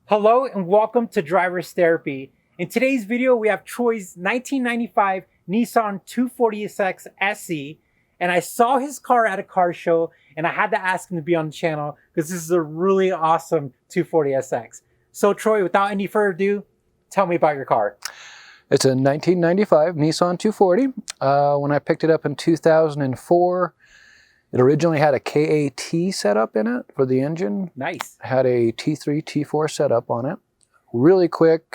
Hello and welcome to Driver's Therapy. In today's video, we have Troy's 1995 Nissan 240SX SE, and I saw his car at a car show, and I had to ask him to be on the channel because this is a really awesome 240SX. So Troy, without any further ado, tell me about your car. It's a 1995 Nissan 240. When I picked it up in 2004, it originally had a KAT setup in it for the engine. Nice. Had a T3, T4 setup on it. Really quick,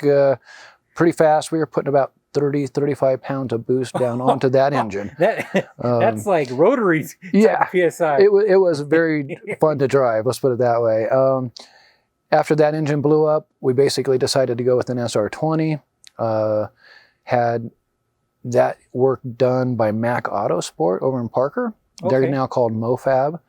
pretty fast. We were putting about 30, 35 pounds of boost down onto that engine. That's like rotary yeah, PSI. It was very fun to drive, let's put it that way. After that engine blew up, we basically decided to go with an SR20. Had that work done by Mac Autosport over in Parker. Okay. They're now called MoFab.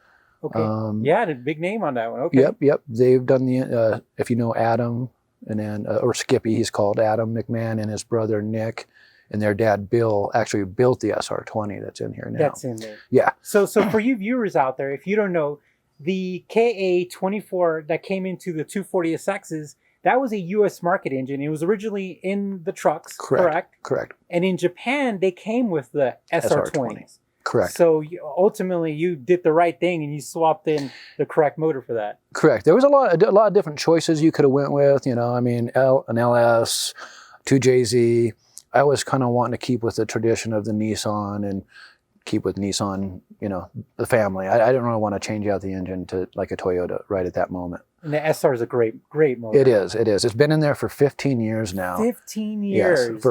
Okay. Yeah, the big name on that one. Okay. Yep. They've done the, if you know Adam, and then, or Skippy, he's called Adam McMahon, and his brother Nick, and their dad Bill actually built the SR20 that's in here now. That's in there. Yeah. So for you viewers out there, if you don't know, the KA24 that came into the 240SXs, that was a U.S. market engine. It was originally in the trucks, correct? Correct. And in Japan, they came with the SR20s. Correct. So ultimately, you did the right thing and you swapped in the correct motor for that. Correct. There was a lot of different choices you could have went with. You know, I mean, an LS, 2JZ. I was kind of wanting to keep with the tradition of the Nissan and keep with Nissan, you know, the family. I didn't really want to change out the engine to like a Toyota right at that moment. And the SR is a great motor. It is. It's been in there for 15 years now. 15 years. Yes.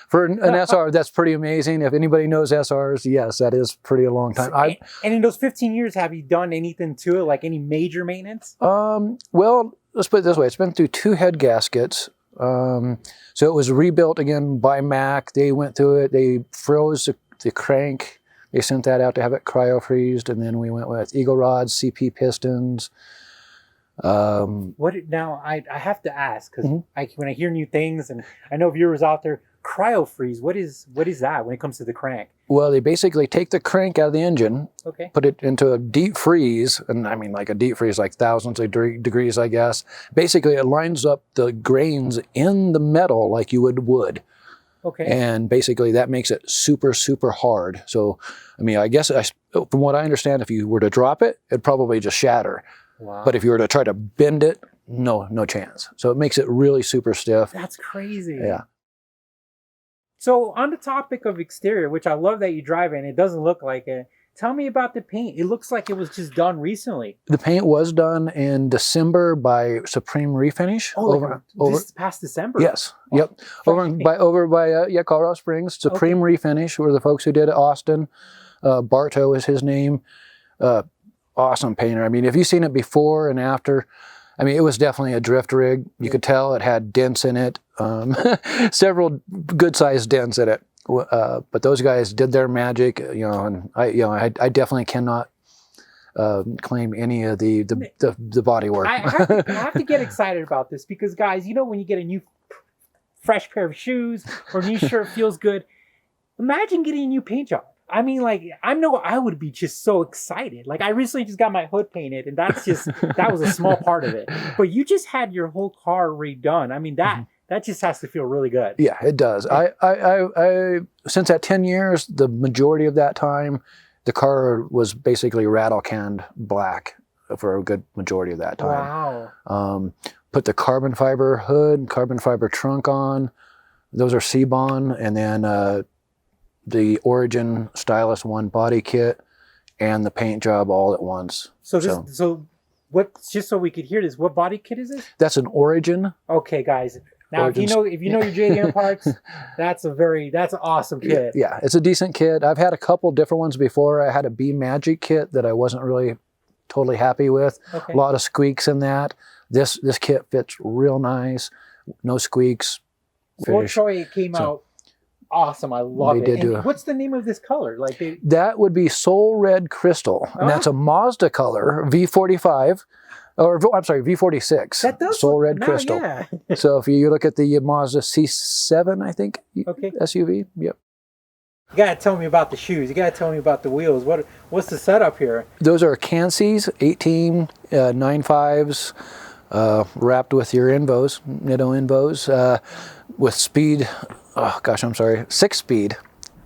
For an SR, that's pretty amazing. If anybody knows SRs, yes, that is pretty a long time. And in those 15 years, have you done anything to it, like any major maintenance? Well, let's put it this way. It's been through 2 head gaskets. So it was rebuilt again by Mac. They went through it. They froze the crank. They sent that out to have it cryo-freezed, and then we went with eagle rods, CP pistons. Now I have to ask, because when I hear new things, and I know viewers out there, cryo freeze, what is that when it comes to the crank? Well, they basically take the crank out of the engine, okay, put it into a deep freeze, and I mean like a deep freeze, like thousands of degrees, I guess. Basically, it lines up the grains in the metal like you would wood. Okay. And basically that makes it super, super hard. So, I mean, I guess from what I understand, if you were to drop it, it'd probably just shatter. Wow. But if you were to try to bend it, no chance. So it makes it really super stiff. That's crazy. Yeah. So on the topic of exterior, which I love that you drive in, it doesn't look like it. Tell me about the paint. It looks like it was just done recently. The paint was done in December by Supreme Refinish. Oh, this past December? Yes. Oh, yep. Over by Colorado Springs. Supreme Refinish were the folks who did it. Austin. Bartow is his name. Awesome painter. I mean, if you've seen it before and after, I mean, it was definitely a drift rig. You could tell it had dents in it, several good-sized dents in it. But those guys did their magic, you know, and I definitely cannot claim any of the body work. I have to get excited about this because, guys, you know, when you get a new fresh pair of shoes or a new shirt feels good, imagine getting a new paint job. I mean, like, I know I would be just so excited. Like, I recently just got my hood painted, and that was a small part of it. But you just had your whole car redone. I mean, that just has to feel really good. Yeah, it does. I since that 10 years, the majority of that time, the car was basically rattle canned black for a good majority of that time. Wow. Put the carbon fiber hood, carbon fiber trunk on. Those are C-Bond, and then the Origin Stylus 1 body kit and the paint job all at once. So what? Just so we could hear this, what body kit is this? That's an Origin. Okay, guys. Now, if you know your JDM parts, that's an awesome kit. Yeah, it's a decent kit. I've had a couple different ones before. I had a B Magic kit that I wasn't really totally happy with. Okay. A lot of squeaks in that. This kit fits real nice. No squeaks. For Troy, it came out awesome. I love it. What's the name of this color? That would be Soul Red Crystal, and that's a Mazda color, V45. Or I'm sorry, V46. That does Soul Red Crystal. Yeah. So if you look at the Mazda C7, I think, SUV. Yep. You gotta tell me about the shoes. You gotta tell me about the wheels. What's the setup here? Those are Kanseys 18 9.5s. wrapped with your Invos, Nitto Invos, with speed, oh gosh, I'm sorry, 6-speed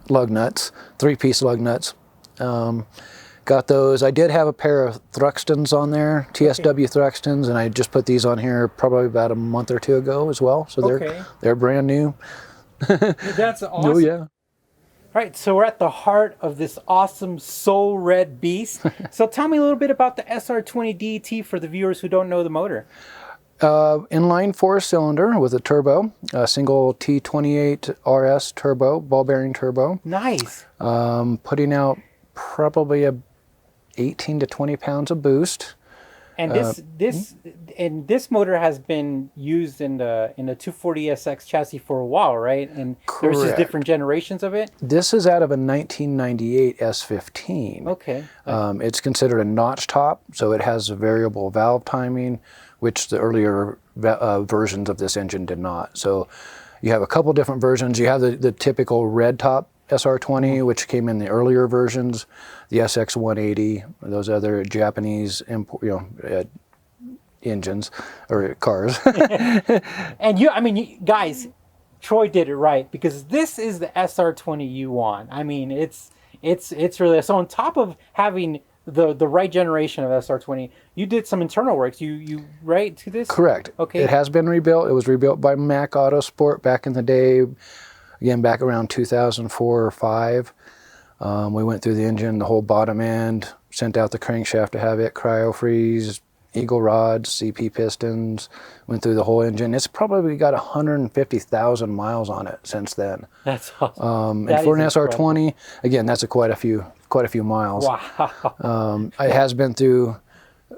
lug nuts, 3-piece lug nuts. Got those. I did have a pair of Thruxtons on there, TSW Thruxtons, and I just put these on here probably about a month or two ago as well. So they're brand new. That's awesome. Oh yeah. All right, so we're at the heart of this awesome soul red beast. So tell me a little bit about the SR20 DET for the viewers who don't know the motor. Inline 4-cylinder with a turbo, a single T28 RS turbo, ball bearing turbo. Nice. Putting out probably 18 to 20 pounds of boost. And this motor has been used in the 240SX chassis for a while, right? And there's just different generations of it. This is out of a 1998 S14. Okay. It's considered a notch top, so it has a variable valve timing, which the earlier versions of this engine did not. So you have a couple different versions. You have the typical red top SR20, which came in the earlier versions, the SX180, those other Japanese engines or cars. And guys, Troy did it right, because this is the SR20 you want. I mean, it's really, so on top of having the right generation of SR20, you did some internal works. You right to this? Correct. Okay. It has been rebuilt. It was rebuilt by Mack Autosport back in the day. Again, back around 2004 or 5, we went through the engine, the whole bottom end, sent out the crankshaft to have it cryo-freeze, eagle rods, CP pistons, went through the whole engine. It's probably got 150,000 miles on it since then. That's awesome. And for an SR20, again, that's quite a few miles. Wow. It has been through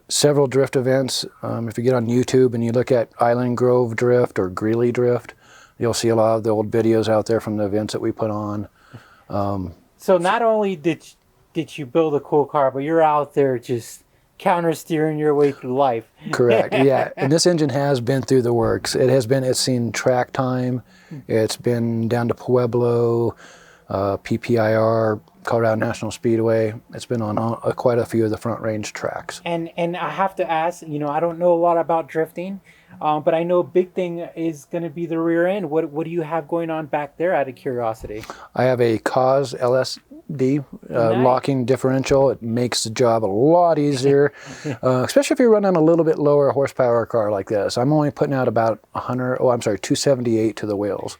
several drift events. If you get on YouTube and you look at Island Grove Drift or Greeley Drift, you'll see a lot of the old videos out there from the events that we put on. So not only did you build a cool car, but you're out there just counter steering your way through life. Correct. Yeah. And this engine has been through the works. It's seen track time. It's been down to Pueblo, PPIR, Colorado National Speedway. It's been on quite a few of the front range tracks. And I have to ask, I don't know a lot about drifting, but I know a big thing is going to be the rear end. What do you have going on back there, out of curiosity? I have a COS LSD locking differential. It makes the job a lot easier, especially if you're running a little bit lower horsepower car like this. I'm only putting out about 278 to the wheels.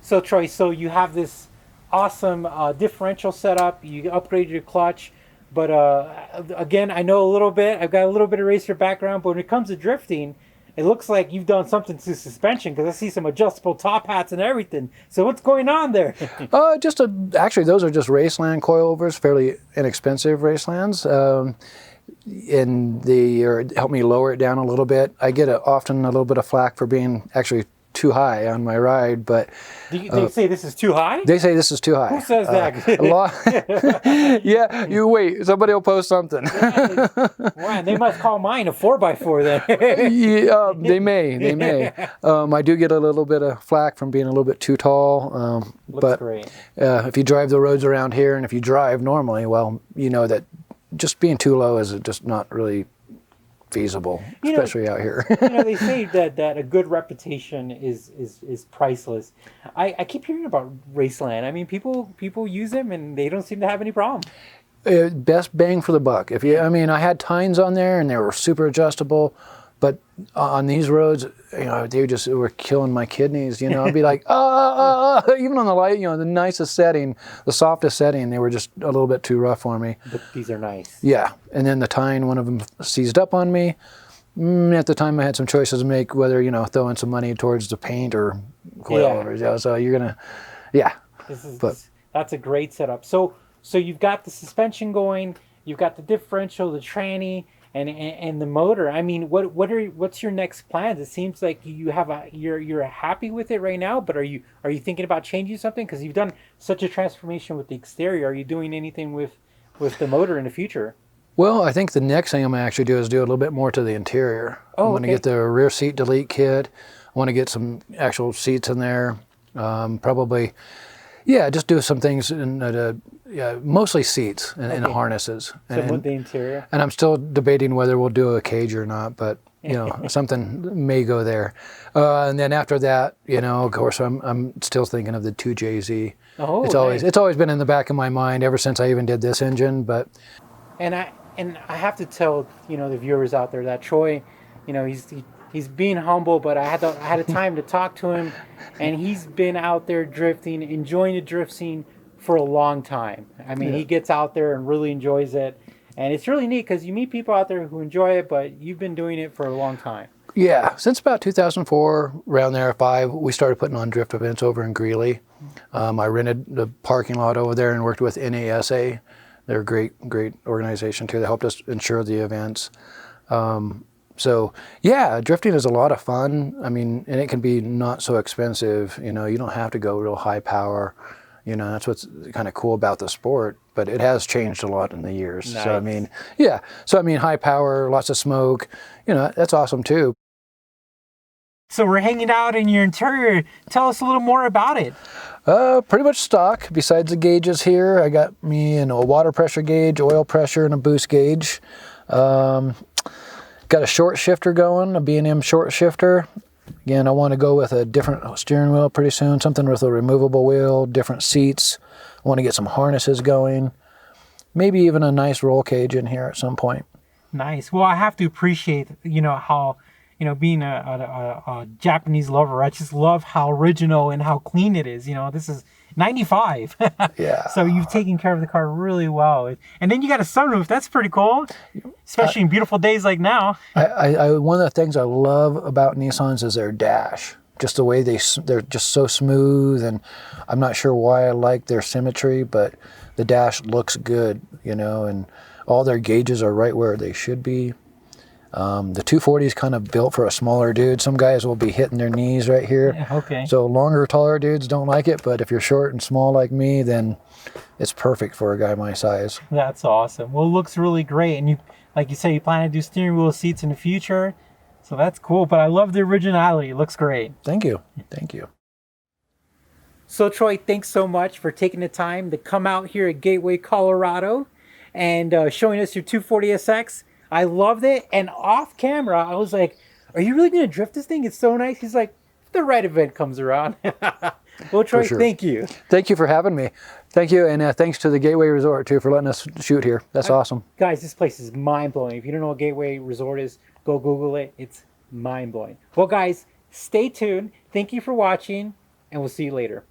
So Troy, you have this awesome differential setup. You upgraded your clutch, but again, I know a little bit. I've got a little bit of racer background, but when it comes to drifting, it looks like you've done something to suspension, because I see some adjustable top hats and everything. So what's going on there? Actually, those are just Raceland coilovers, fairly inexpensive Racelands. And they help me lower it down a little bit. I get often a little bit of flack for being actually too high on my ride, but they say this is too high? They say this is too high. Who says that? A lot. Yeah, you wait. Somebody will post something. Wow, they must call mine a 4x4 then. Yeah, they may. I do get a little bit of flack from being a little bit too tall. Looks great. If you drive the roads around here, and if you drive normally, well, you know that just being too low is just not really feasible, especially out here. They say that a good reputation is priceless. I keep hearing about Raceland. I mean, people use them and they don't seem to have any problem. Best bang for the buck. I had tines on there and they were super adjustable, but on these roads, they were killing my kidneys. I'd be like, even on the light, the nicest setting, the softest setting, they were just a little bit too rough for me. But these are nice. Yeah, and then the tine, one of them seized up on me. At the time, I had some choices to make, whether throw in some money towards the paint or coilovers. Yeah. So you're gonna, yeah. That's a great setup. So you've got the suspension going, you've got the differential, the tranny, and the motor. I mean, what's your next plans? It seems like you're happy with it right now, but are you thinking about changing something? Because you've done such a transformation with the exterior. Are you doing anything with the motor in the future? Well, I think the next thing I'm going to actually do is do a little bit more to the interior. I'm going to get the rear seat delete kit. I want to get some actual seats in there. Probably, just do some things in mostly seats and harnesses. So with the interior? And I'm still debating whether we'll do a cage or not, but you know, something may go there. And then after that, you know, of course, I'm still thinking of the 2JZ. Oh, it's always been in the back of my mind ever since I even did this engine. But and I have to tell, you know, the viewers out there that Troy, you know, he's being humble, but I had a time to talk to him, and he's been out there drifting, enjoying the drift scene for a long time. I mean, he gets out there and really enjoys it. And it's really neat because you meet people out there who enjoy it, but you've been doing it for a long time. Yeah, since about 2004, around there, 5, we started putting on drift events over in Greeley. I rented the parking lot over there and worked with NASA. They're a great organization too. They helped us insure the events. So yeah, drifting is a lot of fun. I mean, and it can be not so expensive. You know, you don't have to go real high power. You know, that's what's kind of cool about the sport, but it has changed a lot in the years. Nice. So, I mean, yeah. So, I mean, high power, lots of smoke, you know, that's awesome too. So we're hanging out in your interior. Tell us a little more about it. Pretty much stock. Besides the gauges here, I got me a water pressure gauge, oil pressure, and a boost gauge. Got a short shifter going, a B&M short shifter. Again, I want to go with a different steering wheel pretty soon, something with a removable wheel, different seats. I want to get some harnesses going, maybe even a nice roll cage in here at some point. Nice. Well, I have to appreciate, you know, how, you know, being a Japanese lover, I just love how original and how clean it is. You know, this is 95. Yeah. So you've taken care of the car really well. And then you got a sunroof. That's pretty cool, especially in beautiful days like now. One of the things I love about Nissans is their dash. Just the way they're just so smooth, and I'm not sure why I like their symmetry, but the dash looks good, you know, and all their gauges are right where they should be. The 240 is kind of built for a smaller dude. Some guys will be hitting their knees right here. Yeah, okay. So longer, taller dudes don't like it, but if you're short and small like me, then it's perfect for a guy my size. That's awesome. Well, it looks really great. And you, like you say, you plan to do steering wheel seats in the future. So that's cool. But I love the originality. It looks great. Thank you. Thank you. So Troy, thanks so much for taking the time to come out here at Gateway, Colorado and showing us your 240SX. I loved it. And off camera, I was like, are you really going to drift this thing? It's so nice. He's like, if the right event comes around. Well, Troy, sure. Thank you. Thank you for having me. Thank you. And thanks to the Gateway Resort, too, for letting us shoot here. That's awesome. Guys, this place is mind-blowing. If you don't know what Gateway Resort is, go Google it. It's mind-blowing. Well, guys, stay tuned. Thank you for watching, and we'll see you later.